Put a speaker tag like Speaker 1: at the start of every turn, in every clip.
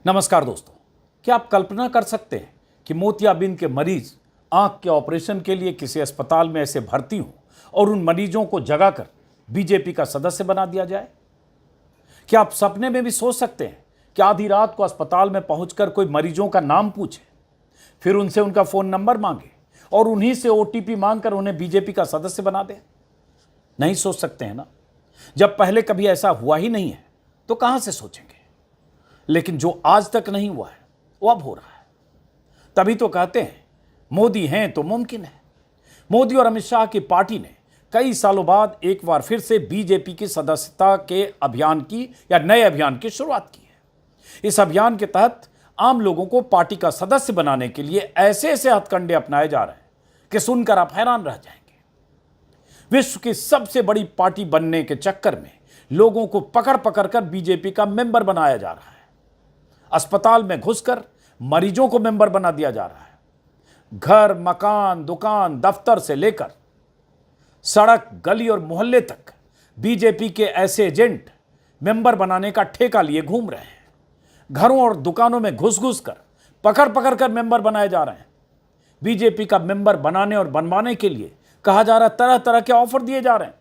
Speaker 1: नमस्कार दोस्तों, क्या आप कल्पना कर सकते हैं कि मोतियाबिंद के मरीज आंख के ऑपरेशन के लिए किसी अस्पताल में ऐसे भर्ती हों और उन मरीजों को जगाकर बीजेपी का सदस्य बना दिया जाए? क्या आप सपने में भी सोच सकते हैं कि आधी रात को अस्पताल में पहुंचकर कोई मरीजों का नाम पूछे, फिर उनसे उनका फोन नंबर मांगे और उन्हीं से ओटीपी मांगकर उन्हें बीजेपी का सदस्य बना दे? नहीं सोच सकते हैं ना। जब पहले कभी ऐसा हुआ ही नहीं है तो कहां से सोचेंगे। लेकिन जो आज तक नहीं हुआ है वो अब हो रहा है। तभी तो कहते हैं मोदी हैं तो मुमकिन है। मोदी और अमित शाह की पार्टी ने कई सालों बाद एक बार फिर से बीजेपी की सदस्यता के अभियान की या नए अभियान की शुरुआत की है। इस अभियान के तहत आम लोगों को पार्टी का सदस्य बनाने के लिए ऐसे ऐसे हथकंडे अपनाए जा रहे हैं कि सुनकर आप हैरान रह जाएंगे। विश्व की सबसे बड़ी पार्टी बनने के चक्कर में लोगों को पकड़ पकड़ कर बीजेपी का मेंबर बनाया जा रहा है। अस्पताल में घुसकर मरीजों को मेंबर बना दिया जा रहा है। घर, मकान, दुकान, दफ्तर से लेकर सड़क, गली और मोहल्ले तक बीजेपी के ऐसे एजेंट मेंबर बनाने का ठेका लिए घूम रहे हैं। घरों और दुकानों में घुस घुस कर पकड़ पकड़ कर मेंबर बनाए जा रहे हैं। बीजेपी का मेंबर बनाने और बनवाने के लिए कहा जा रहा है, तरह तरह के ऑफर दिए जा रहे हैं।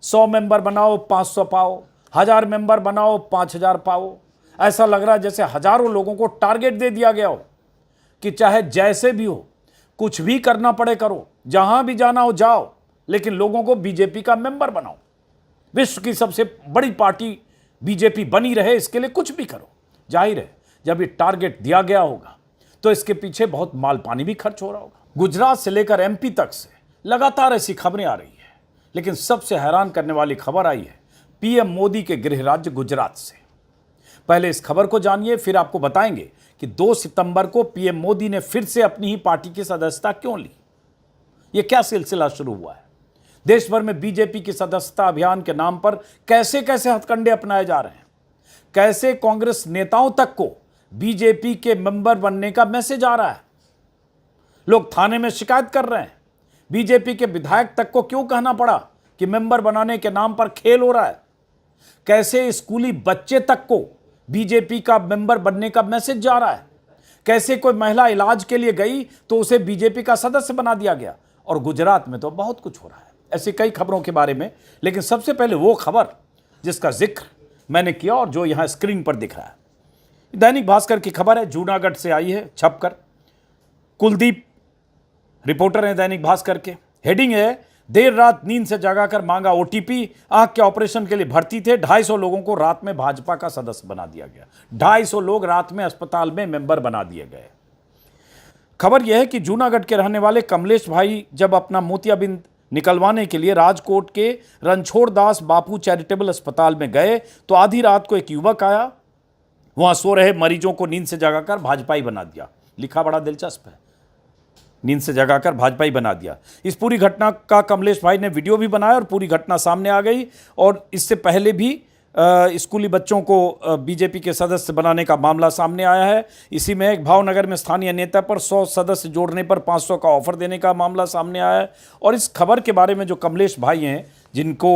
Speaker 1: 100 मेंबर बनाओ 500 पाओ, 1000 मेंबर बनाओ 5000 पाओ। ऐसा लग रहा है जैसे हजारों लोगों को टारगेट दे दिया गया हो कि चाहे जैसे भी हो, कुछ भी करना पड़े करो, जहां भी जाना हो जाओ, लेकिन लोगों को बीजेपी का मेंबर बनाओ। विश्व की सबसे बड़ी पार्टी बीजेपी बनी रहे, इसके लिए कुछ भी करो। जाहिर है जब ये टारगेट दिया गया होगा तो इसके पीछे बहुत माल पानी भी खर्च हो रहा होगा। गुजरात से लेकर एमपी तक से लगातार ऐसी खबरें आ रही है, लेकिन सबसे हैरान करने वाली खबर आई है पीएम मोदी के गृह राज्य गुजरात से। पहले इस खबर को जानिए, फिर आपको बताएंगे कि 2 सितंबर को पीएम मोदी ने फिर से अपनी ही पार्टी की सदस्यता क्यों ली। यह क्या सिलसिला शुरू हुआ है। देश भर में बीजेपी की सदस्यता अभियान के नाम पर कैसे कैसे हथकंडे अपनाए जा रहे हैं। कैसे कांग्रेस नेताओं तक को बीजेपी के मेंबर बनने का मैसेज आ रहा है। लोग थाने में शिकायत कर रहे हैं। बीजेपी के विधायक तक को क्यों कहना पड़ा कि मेंबर बनाने के नाम पर खेल हो रहा है। कैसे स्कूली बच्चे तक को बीजेपी का मेंबर बनने का मैसेज जा रहा है। कैसे कोई महिला इलाज के लिए गई तो उसे बीजेपी का सदस्य बना दिया गया। और गुजरात में तो बहुत कुछ हो रहा है। ऐसी कई खबरों के बारे में, लेकिन सबसे पहले वो खबर जिसका जिक्र मैंने किया और जो यहां स्क्रीन पर दिख रहा है, दैनिक भास्कर की खबर है। जूनागढ़ से आई है छपकर। कुलदीप रिपोर्टर हैं दैनिक भास्कर के। हेडिंग है, देर रात नींद से जगाकर मांगा ओटीपी, आंख के ऑपरेशन के लिए भर्ती थे 250 लोगों को रात में भाजपा का सदस्य बना दिया गया। 250 लोग रात में अस्पताल में मेंबर बना दिए गए। खबर यह है कि जूनागढ़ के रहने वाले कमलेश भाई जब अपना मोतियाबिंद निकलवाने के लिए राजकोट के रणछोड़ दास बापू चैरिटेबल अस्पताल में गए तो आधी रात को एक युवक आया। वहां सो रहे मरीजों को नींद से जगाकर भाजपाई बना दिया। लिखा बड़ा दिलचस्प है, नींद से जगाकर भाजपाई बना दिया। इस पूरी घटना का कमलेश भाई ने वीडियो भी बनाया और पूरी घटना सामने आ गई। और इससे पहले भी स्कूली बच्चों को बीजेपी के सदस्य बनाने का मामला सामने आया है। इसी में एक भावनगर में स्थानीय नेता पर 100 सदस्य जोड़ने पर 500 का ऑफर देने का मामला सामने आया है। और इस खबर के बारे में जो कमलेश भाई हैं जिनको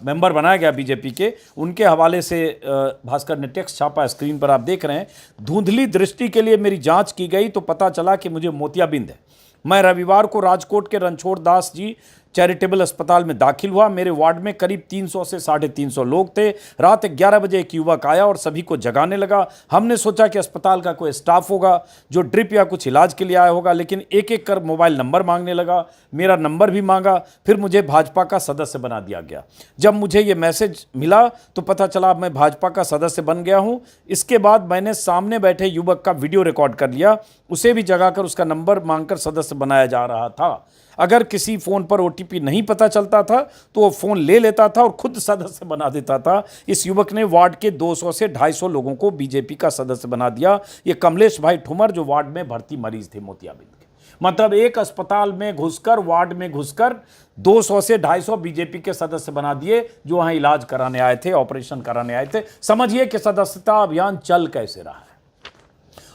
Speaker 1: मेंबर बनाया गया बीजेपी के, उनके हवाले से भास्कर ने टेक्स्ट छापा, स्क्रीन पर आप देख रहे हैं। धुंधली दृष्टि के लिए मेरी जांच की गई तो पता चला कि मुझे मोतियाबिंद है। मैं रविवार को राजकोट के रणछोड़ दास जी चैरिटेबल अस्पताल में दाखिल हुआ। मेरे वार्ड में करीब 300 से 350 लोग थे। रात 11 बजे एक युवक आया और सभी को जगाने लगा। हमने सोचा कि अस्पताल का कोई स्टाफ होगा जो ड्रिप या कुछ इलाज के लिए आया होगा, लेकिन एक एक कर मोबाइल नंबर मांगने लगा। मेरा नंबर भी मांगा। फिर मुझे भाजपा का सदस्य बना दिया गया। जब मुझे ये मैसेज मिला तो पता चला मैं भाजपा का सदस्य बन गया हूँ। इसके बाद मैंने सामने बैठे युवक का वीडियो रिकॉर्ड कर लिया। उसे भी जगाकर उसका नंबर मांगकर सदस्य बनाया जा रहा था। अगर किसी फ़ोन पर ओटीपी नहीं पता चलता था तो वो फ़ोन ले लेता था और खुद सदस्य बना देता था। इस युवक ने वार्ड के 200 से 250 लोगों को बीजेपी का सदस्य बना दिया। ये कमलेश भाई ठुमर जो वार्ड में भर्ती मरीज थे मोतियाबिंद के। मतलब एक अस्पताल में घुसकर, वार्ड में घुसकर 200 से 250 बीजेपी के सदस्य बना दिए जो वहाँ इलाज कराने आए थे, ऑपरेशन कराने आए थे। समझिए कि सदस्यता अभियान चल कैसे रहा है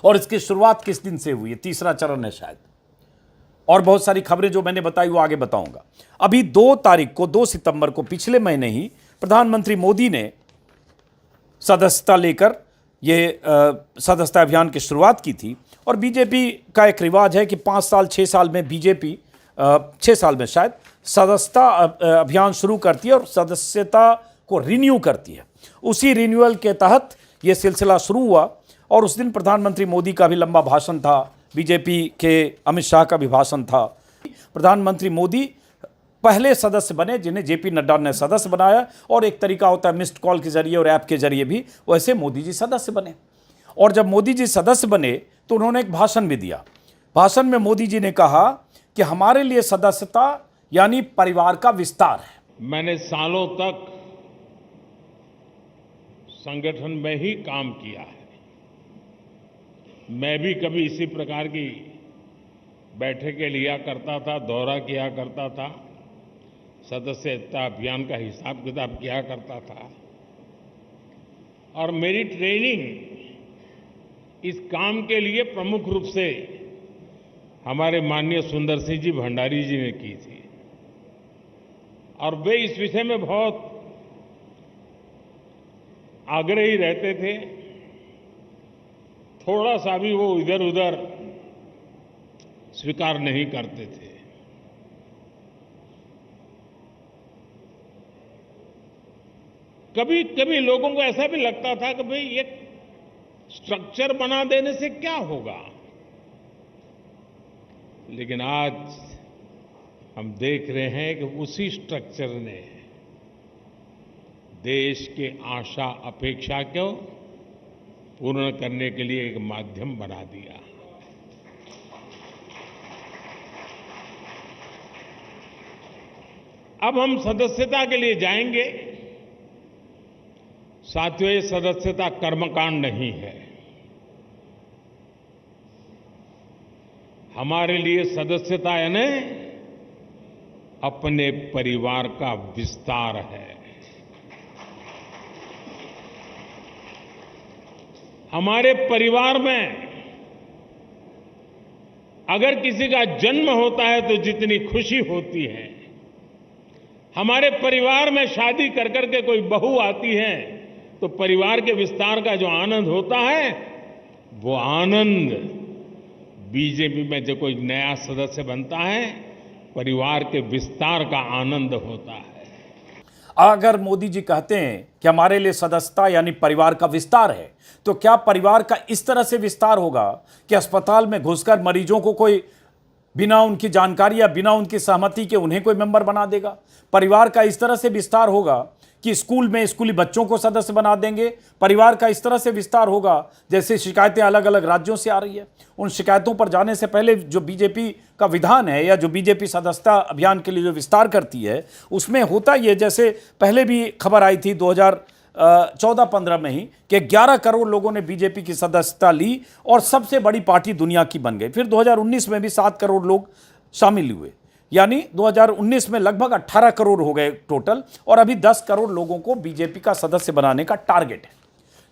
Speaker 1: और इसकी शुरुआत किस दिन से हुई है। तीसरा चरण है शायद। और बहुत सारी खबरें जो मैंने बताई वो आगे बताऊंगा। अभी 2 तारीख को, 2 सितंबर को, पिछले महीने ही प्रधानमंत्री मोदी ने सदस्यता लेकर ये सदस्यता अभियान की शुरुआत की थी। और बीजेपी का एक रिवाज है कि 5 साल 6 साल में बीजेपी 6 साल में शायद सदस्यता अभियान शुरू करती है और सदस्यता को रिन्यू करती है। उसी रिन्यूअल के तहत ये सिलसिला शुरू हुआ और उस दिन प्रधानमंत्री मोदी का भी लंबा भाषण था, बीजेपी के अमित शाह का भी भाषण था। प्रधानमंत्री मोदी पहले सदस्य बने जिन्हें जेपी नड्डा ने सदस्य बनाया, और एक तरीका होता है मिस्ड कॉल के जरिए और ऐप के जरिए भी, वैसे मोदी जी सदस्य बने। और जब मोदी जी सदस्य बने तो उन्होंने एक भाषण भी दिया। भाषण में मोदी जी ने कहा कि हमारे लिए सदस्यता यानी परिवार का विस्तार है।
Speaker 2: मैंने सालों तक संगठन में ही काम किया है। मैं भी कभी इसी प्रकार की बैठकें लिया करता था, दौरा किया करता था, सदस्यता अभियान का हिसाब किताब किया करता था। और मेरी ट्रेनिंग इस काम के लिए प्रमुख रूप से हमारे माननीय सुंदर सिंह जी भंडारी जी ने की थी, और वे इस विषय में बहुत आग्रही रहते थे। थोड़ा सा भी वो इधर उधर स्वीकार नहीं करते थे। कभी कभी लोगों को ऐसा भी लगता था कि भाई ये स्ट्रक्चर बना देने से क्या होगा, लेकिन आज हम देख रहे हैं कि उसी स्ट्रक्चर ने देश के आशा अपेक्षा को पूर्ण करने के लिए एक माध्यम बना दिया। अब हम सदस्यता के लिए जाएंगे। साथियों, ये सदस्यता कर्मकांड नहीं है। हमारे लिए सदस्यता यानी अपने परिवार का विस्तार है। हमारे परिवार में अगर किसी का जन्म होता है तो जितनी खुशी होती है, हमारे परिवार में शादी कर करके कोई बहू आती है तो परिवार के विस्तार का जो आनंद होता है, वो आनंद बीजेपी में जो कोई नया सदस्य बनता है, परिवार के विस्तार का आनंद होता है।
Speaker 1: अगर मोदी जी कहते हैं कि हमारे लिए सदस्यता यानी परिवार का विस्तार है, तो क्या परिवार का इस तरह से विस्तार होगा कि अस्पताल में घुसकर मरीजों को कोई बिना उनकी जानकारी या बिना उनकी सहमति के उन्हें कोई मेंबर बना देगा? परिवार का इस तरह से विस्तार होगा कि स्कूल में स्कूली बच्चों को सदस्य बना देंगे? परिवार का इस तरह से विस्तार होगा जैसे शिकायतें अलग अलग राज्यों से आ रही है, उन शिकायतों पर जाने से पहले जो बीजेपी का विधान है या जो बीजेपी सदस्यता अभियान के लिए जो विस्तार करती है, उसमें होता ये, जैसे पहले भी खबर आई थी 2014-15 में ही कि 11 करोड़ लोगों ने बीजेपी की सदस्यता ली और सबसे बड़ी पार्टी दुनिया की बन गई। फिर 2019 में भी 7 करोड़ लोग शामिल हुए, यानी 2019 में लगभग 18 करोड़ हो गए टोटल, और अभी 10 करोड़ लोगों को बीजेपी का सदस्य बनाने का टारगेट है।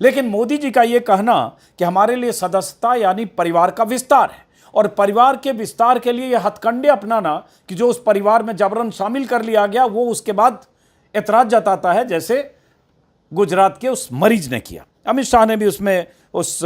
Speaker 1: लेकिन मोदी जी का यह कहना कि हमारे लिए सदस्यता यानी परिवार का विस्तार है, और परिवार के विस्तार के लिए यह हथकंडे अपनाना कि जो उस परिवार में जबरन शामिल कर लिया गया, वो उसके बाद ऐतराज जताता है, जैसे गुजरात के उस मरीज ने किया। अमित शाह ने भी उसमें उस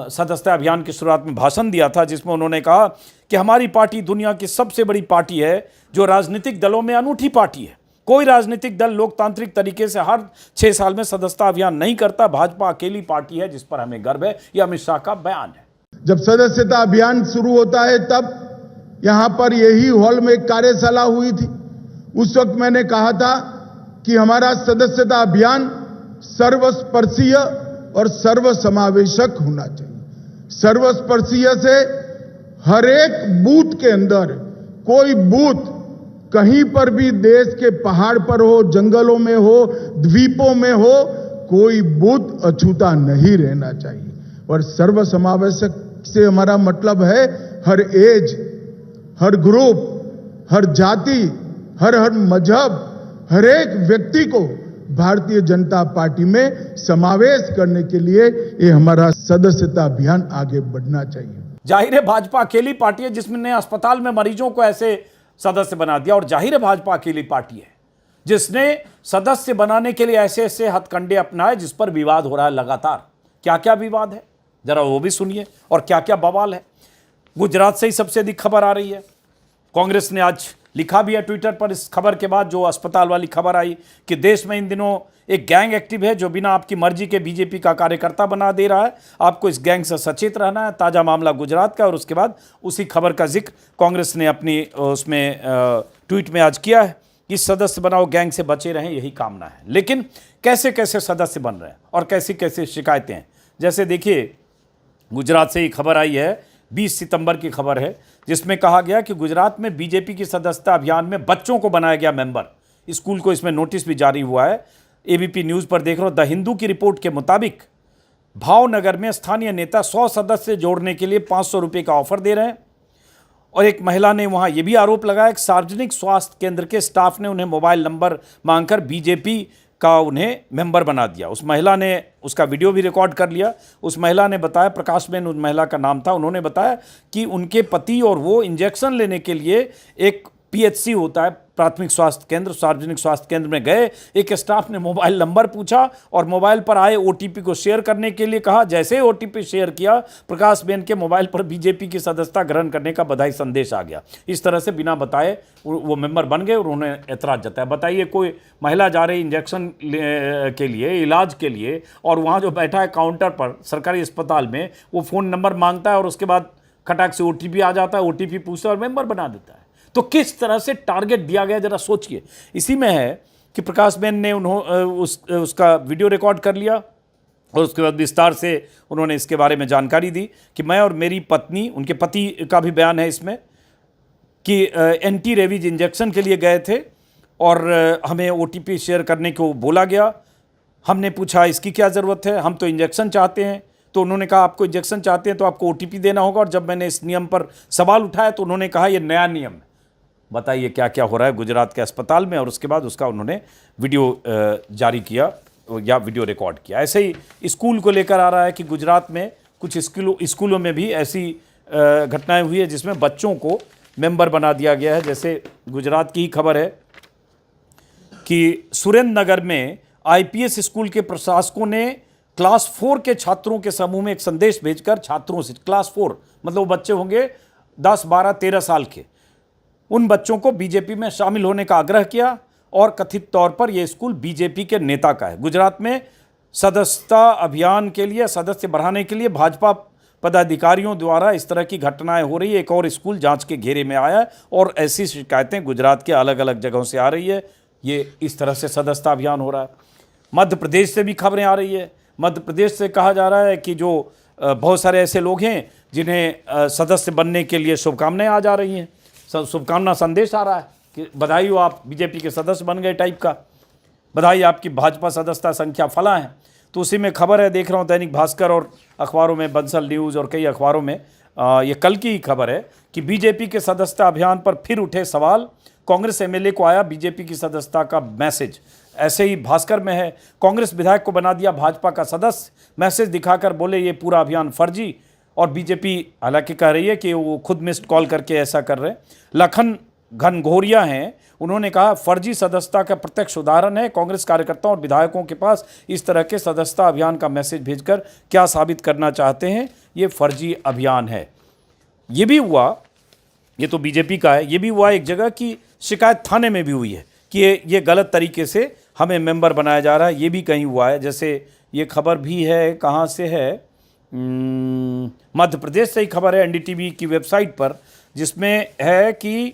Speaker 1: सदस्यता अभियान की शुरुआत में भाषण दिया था, जिसमें उन्होंने कहा कि हमारी पार्टी दुनिया की सबसे बड़ी पार्टी है, जो राजनीतिक दलों में अनूठी पार्टी है। कोई राजनीतिक दल लोकतांत्रिक तरीके से हर 6 साल में सदस्यता अभियान नहीं करता। भाजपा अकेली पार्टी है जिस पर हमें गर्व है। यह अमित शाह का बयान है।
Speaker 3: जब सदस्यता अभियान शुरू होता है तब यहां पर यही हॉल में एक कार्यशाला हुई थी। उस वक्त मैंने कहा था कि हमारा सदस्यता अभियान सर्वस्पर्शीय और सर्वसमावेशक होना चाहिए। सर्वस्पर्शीय से हर एक बूथ के अंदर, कोई बूथ कहीं पर भी देश के पहाड़ पर हो, जंगलों में हो, द्वीपों में हो, कोई बूथ अछूता नहीं रहना चाहिए। और सर्वसमावेशक से हमारा मतलब है हर एज, हर ग्रुप, हर जाति, हर मजहब, हर एक व्यक्ति को भारतीय जनता पार्टी में समावेश करने के लिए ये हमारा सदस्यता अभियान आगे बढ़ना चाहिए।
Speaker 1: जाहिर है भाजपा अकेली पार्टी है जिसने अस्पताल में मरीजों को ऐसे सदस्य बना दिया, और जाहिर है भाजपा अकेली पार्टी है जिसने सदस्य बनाने के लिए ऐसे ऐसे हथकंडे अपनाए जिस पर विवाद हो रहा है लगातार। क्या क्या विवाद है जरा वो भी सुनिए, और क्या क्या बवाल है। गुजरात से ही सबसे अधिक खबर आ रही है। कांग्रेस ने आज लिखा भी है ट्विटर पर इस खबर के बाद, जो अस्पताल वाली खबर आई कि देश में इन दिनों एक गैंग एक्टिव है जो बिना आपकी मर्जी के बीजेपी का कार्यकर्ता बना दे रहा है। आपको इस गैंग से सचेत रहना है। ताजा मामला गुजरात का। और उसके बाद उसी खबर का जिक्र कांग्रेस ने अपनी उसमें ट्वीट में आज किया है कि सदस्य बनाओ, गैंग से बचे रहें, यही कामना है। लेकिन कैसे कैसे सदस्य बन रहे हैं और कैसी कैसे शिकायतें हैं, जैसे देखिए गुजरात से ही खबर आई है, 20 सितंबर की खबर है, जिसमें कहा गया कि गुजरात में बीजेपी की सदस्यता अभियान में बच्चों को बनाया गया मेंबर। स्कूल को इसमें नोटिस भी जारी हुआ है। एबीपी न्यूज़ पर देख रहा हूं, द हिंदू की रिपोर्ट के मुताबिक भावनगर में स्थानीय नेता 100 सदस्य जोड़ने के लिए 500 रुपये का ऑफर दे रहे हैं। और एक महिला ने वहां यह भी आरोप लगाया कि सार्वजनिक स्वास्थ्य केंद्र के स्टाफ ने उन्हें मोबाइल नंबर मांगकर बीजेपी का उन्हें मेंबर बना दिया। उस महिला ने उसका वीडियो भी रिकॉर्ड कर लिया। उस महिला ने बताया, प्रकाशबेन उस महिला का नाम था, उन्होंने बताया कि उनके पति और वो इंजेक्शन लेने के लिए एक पीएचसी होता है, प्राथमिक स्वास्थ्य केंद्र, सार्वजनिक स्वास्थ्य केंद्र में गए। एक स्टाफ ने मोबाइल नंबर पूछा और मोबाइल पर आए ओटीपी को शेयर करने के लिए कहा। जैसे ही ओटीपी शेयर किया, प्रकाशबेन के मोबाइल पर बीजेपी की सदस्यता ग्रहण करने का बधाई संदेश आ गया। इस तरह से बिना बताए वो मेंबर बन गए और उन्होंने ऐतराज जताया। बताइए, कोई महिला जा रही इंजेक्शन के लिए, इलाज के लिए, और वहाँ जो बैठा है काउंटर पर सरकारी अस्पताल में, वो फ़ोन नंबर मांगता है और उसके बाद खटाक से ओटीपी आ जाता है, ओटीपी पूछता है और मेंबर बना देता है। तो किस तरह से टारगेट दिया गया, जरा सोचिए। इसी में है कि प्रकाशबेन ने उसका वीडियो रिकॉर्ड कर लिया और उसके बाद विस्तार से उन्होंने इसके बारे में जानकारी दी कि मैं और मेरी पत्नी, उनके पति का भी बयान है इसमें, कि एंटी रेबीज इंजेक्शन के लिए गए थे और हमें ओटीपी शेयर करने को बोला गया। हमने पूछा इसकी क्या ज़रूरत है, हम तो इंजेक्शन चाहते हैं। तो उन्होंने कहा आपको इंजेक्शन चाहते हैं तो आपको ओटीपी देना होगा। और जब मैंने इस नियम पर सवाल उठाया तो उन्होंने कहा ये नया नियम है। बताइए क्या क्या हो रहा है गुजरात के अस्पताल में। और उसके बाद उसका उन्होंने वीडियो जारी किया या वीडियो रिकॉर्ड किया। ऐसे ही स्कूल को लेकर आ रहा है कि गुजरात में कुछ स्कूलों में भी ऐसी घटनाएं हुई है जिसमें बच्चों को मेंबर बना दिया गया है। जैसे गुजरात की ही खबर है कि सुरेंद्र नगर में आईपीएस स्कूल के प्रशासकों ने क्लास 4 के छात्रों के समूह में एक संदेश भेजकर छात्रों से, क्लास 4 मतलब वो बच्चे होंगे 10, 12, 13 साल के, उन बच्चों को बीजेपी में शामिल होने का आग्रह किया और कथित तौर पर यह स्कूल बीजेपी के नेता का है। गुजरात में सदस्यता अभियान के लिए, सदस्य बढ़ाने के लिए भाजपा पदाधिकारियों द्वारा इस तरह की घटनाएं हो रही है। एक और स्कूल जांच के घेरे में आया है और ऐसी शिकायतें गुजरात के अलग अलग जगहों से आ रही है। ये इस तरह से सदस्यता अभियान हो रहा है। मध्य प्रदेश से भी खबरें आ रही है। मध्य प्रदेश से कहा जा रहा है कि जो बहुत सारे ऐसे लोग हैं जिन्हें सदस्य बनने के लिए शुभकामनाएं आ जा रही हैं, शुभकामना संदेश आ रहा है कि बधाई हो, आप बीजेपी के सदस्य बन गए टाइप का, बधाई आपकी भाजपा सदस्यता संख्या फला है। तो उसी में खबर है, देख रहा हूँ दैनिक भास्कर और अखबारों में, बंसल न्यूज़ और कई अखबारों में ये कल की ही खबर है कि बीजेपी के सदस्यता अभियान पर फिर उठे सवाल। कांग्रेस एमएलए को आया बीजेपी की सदस्यता का मैसेज। ऐसे ही भास्कर में है, कांग्रेस विधायक को बना दिया भाजपा का सदस्य, मैसेज दिखाकर बोले ये पूरा अभियान फर्जी। और बीजेपी हालांकि कह रही है कि वो खुद मिस्ड कॉल करके ऐसा कर रहे हैं। लखन घनघोरिया हैं, उन्होंने कहा फर्जी सदस्यता का प्रत्यक्ष उदाहरण है। कांग्रेस कार्यकर्ताओं और विधायकों के पास इस तरह के सदस्यता अभियान का मैसेज भेजकर क्या साबित करना चाहते हैं, ये फर्जी अभियान है। ये भी हुआ, ये तो बीजेपी का है, ये भी हुआ एक जगह की शिकायत थाने में भी हुई है कि ये गलत तरीके से हमें मेंबर बनाया जा रहा है, ये भी कहीं हुआ है। जैसे ये खबर भी है, कहाँ से है, मध्य प्रदेश से ही खबर है एनडीटीवी की वेबसाइट पर, जिसमें है कि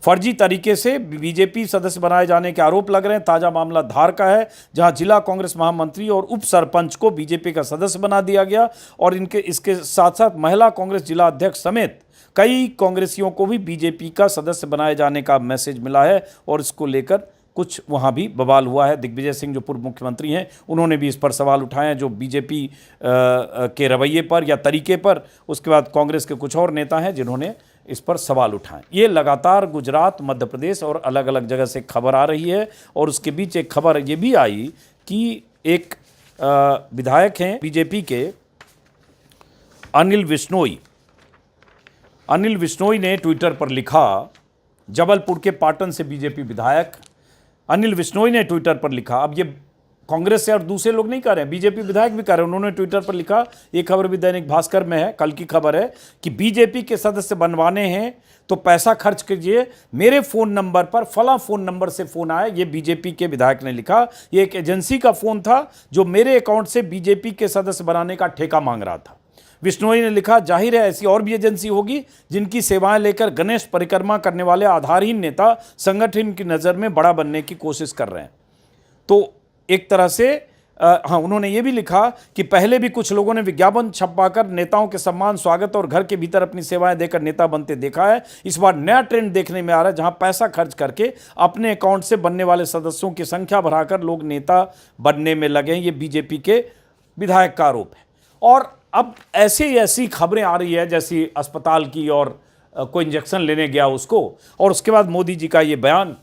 Speaker 1: फर्जी तरीके से बीजेपी सदस्य बनाए जाने के आरोप लग रहे हैं। ताज़ा मामला धार का है, जहां जिला कांग्रेस महामंत्री और उप सरपंच को बीजेपी का सदस्य बना दिया गया और इसके साथ साथ महिला कांग्रेस जिला अध्यक्ष समेत कई कांग्रेसियों को भी बीजेपी का सदस्य बनाए जाने का मैसेज मिला है और इसको लेकर कुछ वहाँ भी बवाल हुआ है। दिग्विजय सिंह जो पूर्व मुख्यमंत्री हैं, उन्होंने भी इस पर सवाल उठाए हैं, जो बीजेपी के रवैये पर या तरीके पर। उसके बाद कांग्रेस के कुछ और नेता हैं जिन्होंने इस पर सवाल उठाए। ये लगातार गुजरात, मध्य प्रदेश और अलग अलग जगह से खबर आ रही है। और उसके बीच एक खबर ये भी आई कि एक विधायक हैं बीजेपी के अनिल विश्नोई ने ट्विटर पर लिखा, जबलपुर के पाटन से बीजेपी विधायक अनिल विश्नोई ने ट्विटर पर लिखा। अब ये कांग्रेस से और दूसरे लोग नहीं कर रहे हैं, बीजेपी विधायक भी कर रहे हैं। उन्होंने ट्विटर पर लिखा, ये खबर भी दैनिक भास्कर में है, कल की खबर है, कि बीजेपी के सदस्य बनवाने हैं तो पैसा खर्च कीजिए, मेरे फोन नंबर पर फला फोन नंबर से फोन आया। ये बीजेपी के विधायक ने लिखा। ये एक एजेंसी का फोन था जो मेरे अकाउंट से बीजेपी के सदस्य बनाने का ठेका मांग रहा था। विश्नोई ने लिखा, जाहिर है ऐसी और भी एजेंसी होगी जिनकी सेवाएं लेकर गणेश परिक्रमा करने वाले आधारहीन नेता संगठन की नज़र में बड़ा बनने की कोशिश कर रहे हैं। तो एक तरह से हाँ, उन्होंने ये भी लिखा कि पहले भी कुछ लोगों ने विज्ञापन छपवाकर नेताओं के सम्मान, स्वागत और घर के भीतर अपनी सेवाएं देकर नेता बनते देखा है। इस बार नया ट्रेंड देखने में आ रहा है, जहां पैसा खर्च करके अपने अकाउंट से बनने वाले सदस्यों की संख्या बढ़ाकर लोग नेता बनने में लगे हैं। ये बीजेपी के विधायक का आरोप है। और अब ऐसी खबरें आ रही है जैसी अस्पताल की, और कोई इंजेक्शन लेने गया उसको, और उसके बाद मोदी जी का ये बयान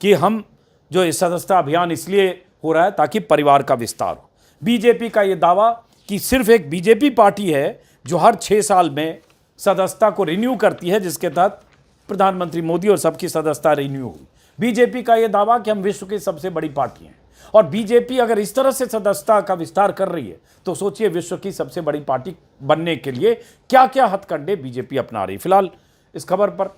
Speaker 1: कि हम जो इस सदस्यता अभियान इसलिए हो रहा है ताकि परिवार का विस्तार हो। बीजेपी का ये दावा कि सिर्फ एक बीजेपी पार्टी है जो हर 6 साल में सदस्यता को रिन्यू करती है, जिसके तहत प्रधानमंत्री मोदी और सबकी सदस्यता रिन्यू हुई। बीजेपी का ये दावा कि हम विश्व की सबसे बड़ी पार्टी हैं, और बीजेपी अगर इस तरह से सदस्यता का विस्तार कर रही है तो सोचिए विश्व की सबसे बड़ी पार्टी बनने के लिए क्या क्या हथकंडे बीजेपी अपना रही। फिलहाल इस खबर पर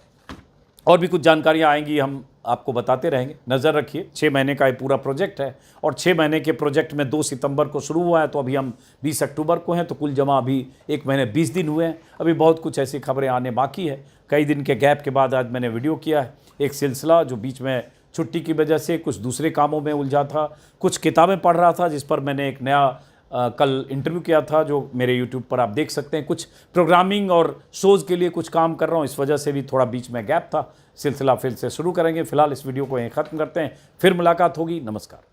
Speaker 1: और भी कुछ जानकारियां आएंगी, हम आपको बताते रहेंगे। नज़र रखिए, 6 महीने का ये पूरा प्रोजेक्ट है, और 6 महीने के प्रोजेक्ट में 2 सितंबर को शुरू हुआ है, तो अभी हम 20 अक्टूबर को हैं, तो कुल जमा अभी 1 महीने 20 दिन हुए हैं। अभी बहुत कुछ ऐसी खबरें आने बाकी है। कई दिन के गैप के बाद आज मैंने वीडियो किया है। एक सिलसिला जो बीच में छुट्टी की वजह से कुछ दूसरे कामों में उलझा था, कुछ किताबें पढ़ रहा था, जिस पर मैंने एक नया कल इंटरव्यू किया था जो मेरे यूट्यूब पर आप देख सकते हैं। कुछ प्रोग्रामिंग और शोज़ के लिए कुछ काम कर रहा हूँ, इस वजह से भी थोड़ा बीच में गैप था। सिलसिला फिर से शुरू करेंगे। फिलहाल इस वीडियो को यहीं ख़त्म करते हैं, फिर मुलाकात होगी। नमस्कार।